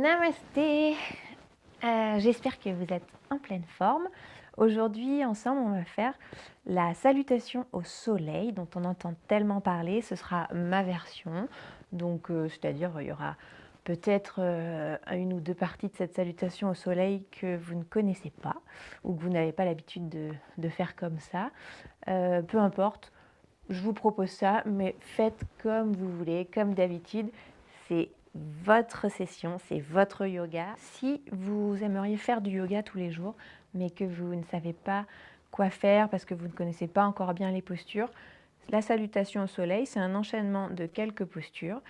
Namasté. J'espère que vous êtes en pleine forme. Aujourd'hui, ensemble, on va faire la salutation au soleil dont on entend tellement parler. Ce sera ma version. Donc, c'est-à-dire, il y aura peut-être une ou deux parties de cette salutation au soleil que vous ne connaissez pas ou que vous n'avez pas l'habitude de faire comme ça. Peu importe, je vous propose ça, mais faites comme vous voulez, comme d'habitude. C'est votre session, c'est votre yoga. Si vous aimeriez faire du yoga tous les jours, mais que vous ne savez pas quoi faire parce que vous ne connaissez pas encore bien les postures, la salutation au soleil, c'est un enchaînement de quelques postures.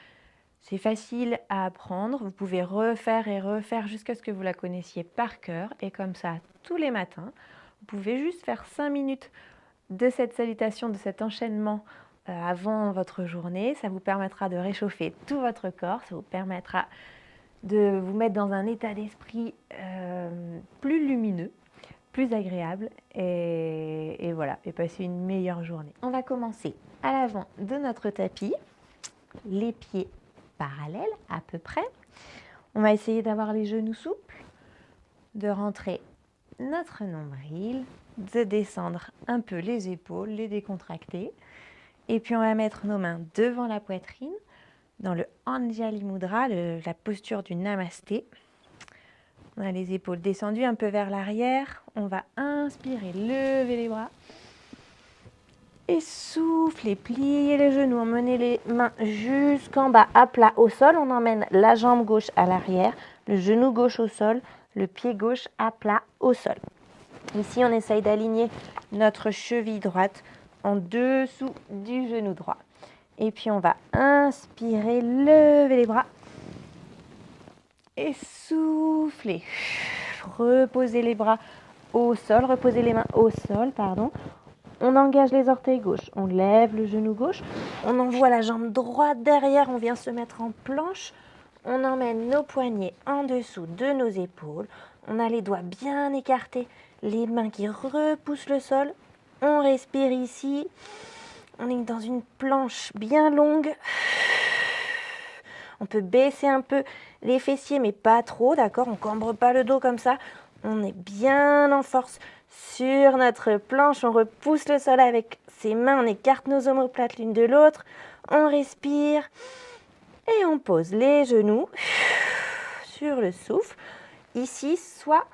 C'est facile à apprendre, vous pouvez refaire et refaire jusqu'à ce que vous la connaissiez par cœur. Et comme ça, tous les matins, vous pouvez juste faire 5 minutes de cette salutation, de cet enchaînement avant votre journée. Ça vous permettra de réchauffer tout votre corps, ça vous permettra de vous mettre dans un état d'esprit plus lumineux, plus agréable et voilà, et passer une meilleure journée. On va commencer à l'avant de notre tapis, les pieds parallèles à peu près. On va essayer d'avoir les genoux souples, de rentrer notre nombril, de descendre un peu les épaules, les décontracter. Et puis on va mettre nos mains devant la poitrine, dans le Anjali Mudra, la posture du Namasté. On a les épaules descendues un peu vers l'arrière. On va inspirer, lever les bras. Et souffler, plier les genoux, emmener les mains jusqu'en bas, à plat au sol. On emmène la jambe gauche à l'arrière, le genou gauche au sol, le pied gauche à plat au sol. Ici, on essaye d'aligner notre cheville droite en dessous du genou droit. Et puis, on va inspirer, lever les bras et souffler. Reposer les bras au sol, reposer les mains au sol, pardon. On engage les orteils gauches, on lève le genou gauche, on envoie la jambe droite derrière, on vient se mettre en planche. On emmène nos poignets en dessous de nos épaules. On a les doigts bien écartés, les mains qui repoussent le sol. On respire ici. On est dans une planche bien longue. On peut baisser un peu les fessiers, mais pas trop, d'accord? On ne cambre pas le dos comme ça. On est bien en force sur notre planche. On repousse le sol avec ses mains. On écarte nos omoplates l'une de l'autre. On respire. Et on pose les genoux sur le souffle. Ici, soit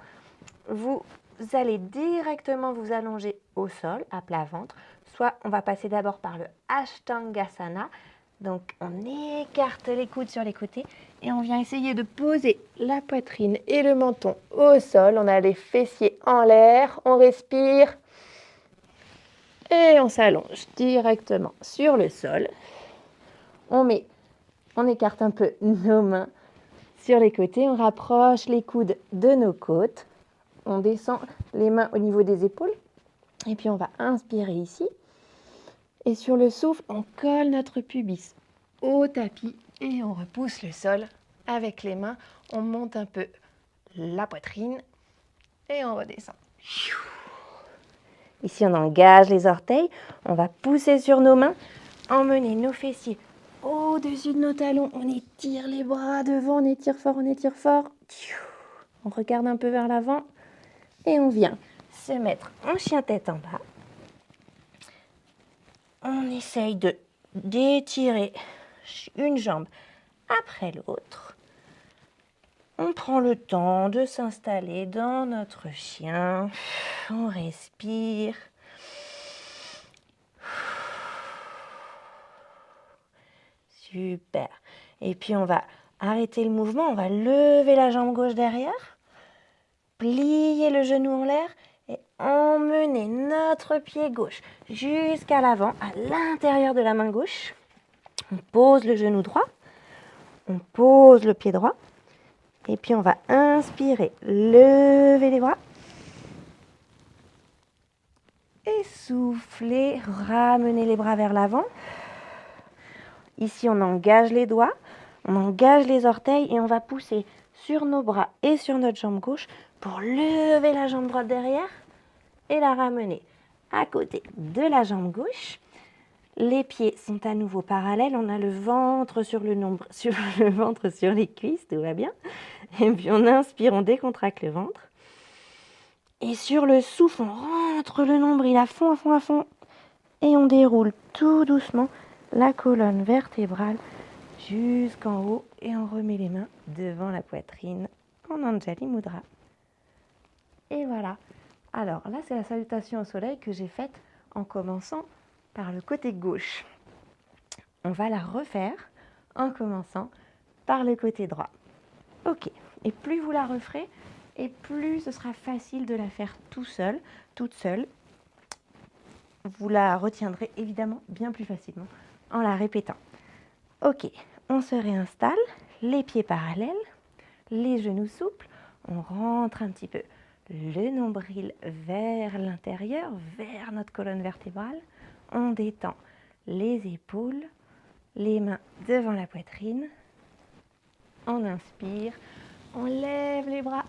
vous allez directement vous allonger au sol, à plat ventre, soit on va passer d'abord par le Ashtangasana. Donc, on écarte les coudes sur les côtés et on vient essayer de poser la poitrine et le menton au sol. On a les fessiers en l'air, on respire et on s'allonge directement sur le sol. On écarte un peu nos mains sur les côtés, on rapproche les coudes de nos côtes, on descend les mains au niveau des épaules et puis on va inspirer ici. Et sur le souffle, on colle notre pubis au tapis et on repousse le sol avec les mains. On monte un peu la poitrine et on redescend. Ici, on engage les orteils, on va pousser sur nos mains, emmener nos fessiers au-dessus de nos talons, on étire les bras devant, on étire fort, on étire fort. On regarde un peu vers l'avant et on vient se mettre en chien tête en bas. On essaye d'étirer une jambe après l'autre. On prend le temps de s'installer dans notre chien. On respire. Super. Et puis on va arrêter le mouvement, on va lever la jambe gauche derrière, plier le genou en l'air et emmener notre pied gauche jusqu'à l'avant, à l'intérieur de la main gauche. On pose le genou droit, on pose le pied droit et puis on va inspirer, lever les bras et souffler, ramener les bras vers l'avant. Ici, on engage les doigts, on engage les orteils et on va pousser sur nos bras et sur notre jambe gauche pour lever la jambe droite derrière et la ramener à côté de la jambe gauche. Les pieds sont à nouveau parallèles, on a le ventre sur le ventre sur les cuisses, tout va bien. Et puis on inspire, on décontracte le ventre. Et sur le souffle, on rentre le nombril à fond, à fond, à fond. Et on déroule tout doucement la colonne vertébrale jusqu'en haut. Et on remet les mains devant la poitrine en Anjali Mudra. Et voilà. Alors là, c'est la salutation au soleil que j'ai faite en commençant par le côté gauche. On va la refaire en commençant par le côté droit. Ok. Et plus vous la referez, et plus ce sera facile de la faire tout seul, toute seule. Vous la retiendrez évidemment bien plus facilement en la répétant. Ok, on se réinstalle, les pieds parallèles, les genoux souples, on rentre un petit peu le nombril vers l'intérieur, vers notre colonne vertébrale, on détend les épaules, les mains devant la poitrine, on inspire, on lève les bras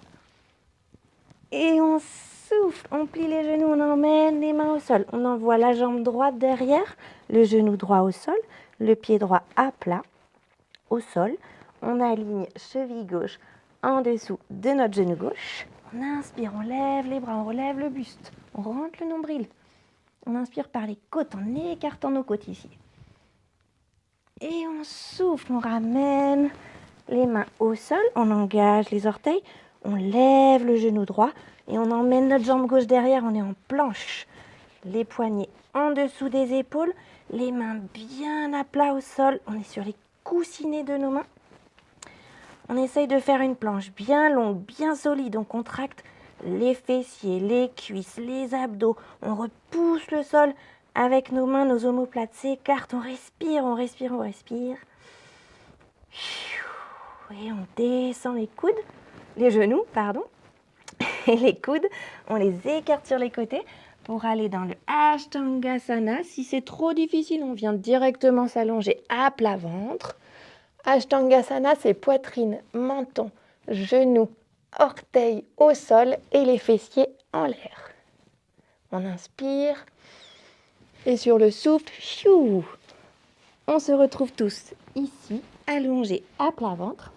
et on souffle, on plie les genoux, on emmène les mains au sol. On envoie la jambe droite derrière, le genou droit au sol, le pied droit à plat au sol. On aligne cheville gauche en dessous de notre genou gauche. On inspire, on lève les bras, on relève le buste, on rentre le nombril. On inspire par les côtes en écartant nos côtes ici. Et on souffle, on ramène les mains au sol, on engage les orteils, on lève le genou droit et on emmène notre jambe gauche derrière, on est en planche. Les poignets en dessous des épaules, les mains bien à plat au sol, on est sur les coussinets de nos mains. On essaye de faire une planche bien longue, bien solide, on contracte les fessiers, les cuisses, les abdos, on repousse le sol avec nos mains, nos omoplates s'écartent, on respire, on respire, on respire. Et on descend les genoux, pardon, et les coudes, on les écarte sur les côtés pour aller dans le Ashtangasana. Si c'est trop difficile, on vient directement s'allonger à plat ventre. Ashtangasana, c'est poitrine, menton, genoux, orteils au sol et les fessiers en l'air. On inspire et sur le souffle, on se retrouve tous ici, allongés à plat ventre.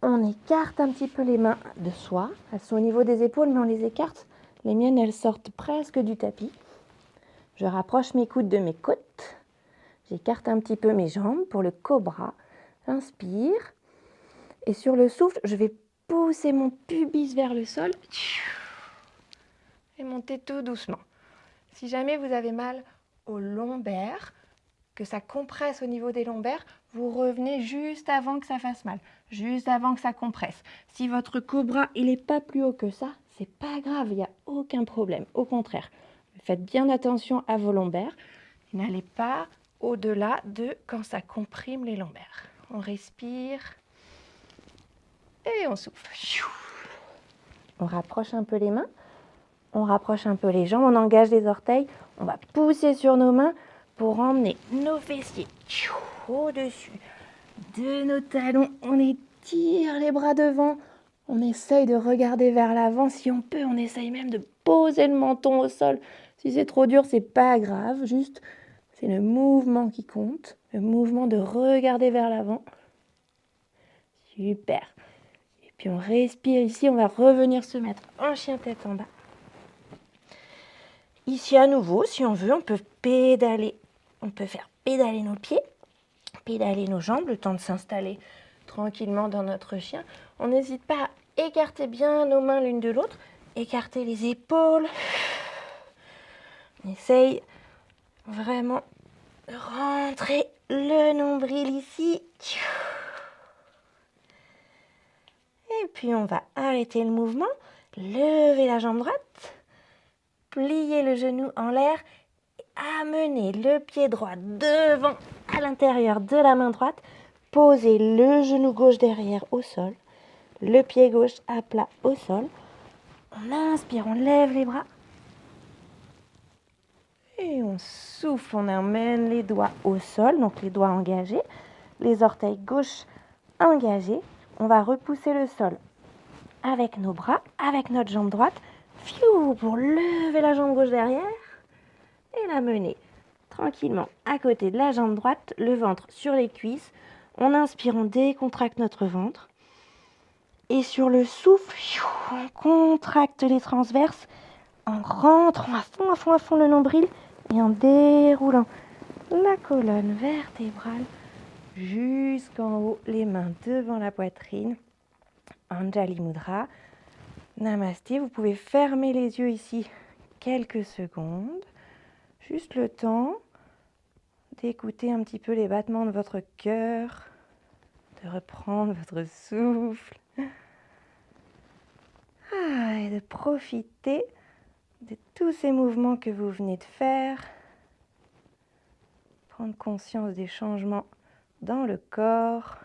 On écarte un petit peu les mains de soi. Elles sont au niveau des épaules, mais on les écarte. Les miennes, elles sortent presque du tapis. Je rapproche mes coudes de mes côtes. J'écarte un petit peu mes jambes pour le cobra. J'inspire. Et sur le souffle, je vais pousser mon pubis vers le sol et monter tout doucement. Si jamais vous avez mal aux lombaires, que ça compresse au niveau des lombaires, vous revenez juste avant que ça fasse mal, juste avant que ça compresse. Si votre cobra, il n'est pas plus haut que ça, c'est pas grave, il n'y a aucun problème. Au contraire, faites bien attention à vos lombaires. N'allez pas au-delà de quand ça comprime les lombaires. On respire et on souffle. On rapproche un peu les mains, on rapproche un peu les jambes, on engage les orteils, on va pousser sur nos mains pour emmener nos fessiers au-dessus de nos talons. On étire les bras devant, on essaye de regarder vers l'avant. Si on peut, on essaye même de poser le menton au sol. Si c'est trop dur, c'est pas grave, juste c'est le mouvement qui compte, le mouvement de regarder vers l'avant. Super. Et puis on respire ici, on va revenir se mettre en chien tête en bas. Ici à nouveau, si on veut, on peut pédaler. On peut faire pédaler nos pieds, pédaler nos jambes, le temps de s'installer tranquillement dans notre chien. On n'hésite pas à écarter bien nos mains l'une de l'autre, écarter les épaules. On essaye vraiment de rentrer le nombril ici. Et puis on va arrêter le mouvement, lever la jambe droite, plier le genou en l'air, amener le pied droit devant à l'intérieur de la main droite, poser le genou gauche derrière au sol, le pied gauche à plat au sol. On inspire, on lève les bras et on souffle, on emmène les doigts au sol, donc les doigts engagés, les orteils gauche engagés. On va repousser le sol avec nos bras, avec notre jambe droite, pour lever la jambe gauche derrière et la mener tranquillement à côté de la jambe droite, le ventre sur les cuisses. On inspire, on décontracte notre ventre. Et sur le souffle, on contracte les transverses en rentrant à fond le nombril et en déroulant la colonne vertébrale jusqu'en haut, les mains devant la poitrine. Anjali Mudra. Namasté, vous pouvez fermer les yeux ici quelques secondes, juste le temps d'écouter un petit peu les battements de votre cœur, de reprendre votre souffle et de profiter de tous ces mouvements que vous venez de faire, prendre conscience des changements dans le corps.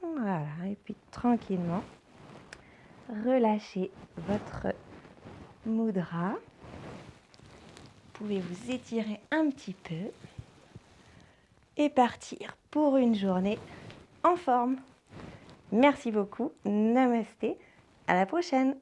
Voilà, et puis tranquillement, relâchez votre mudra. Vous pouvez vous étirer un petit peu et partir pour une journée en forme. Merci beaucoup, namasté, à la prochaine.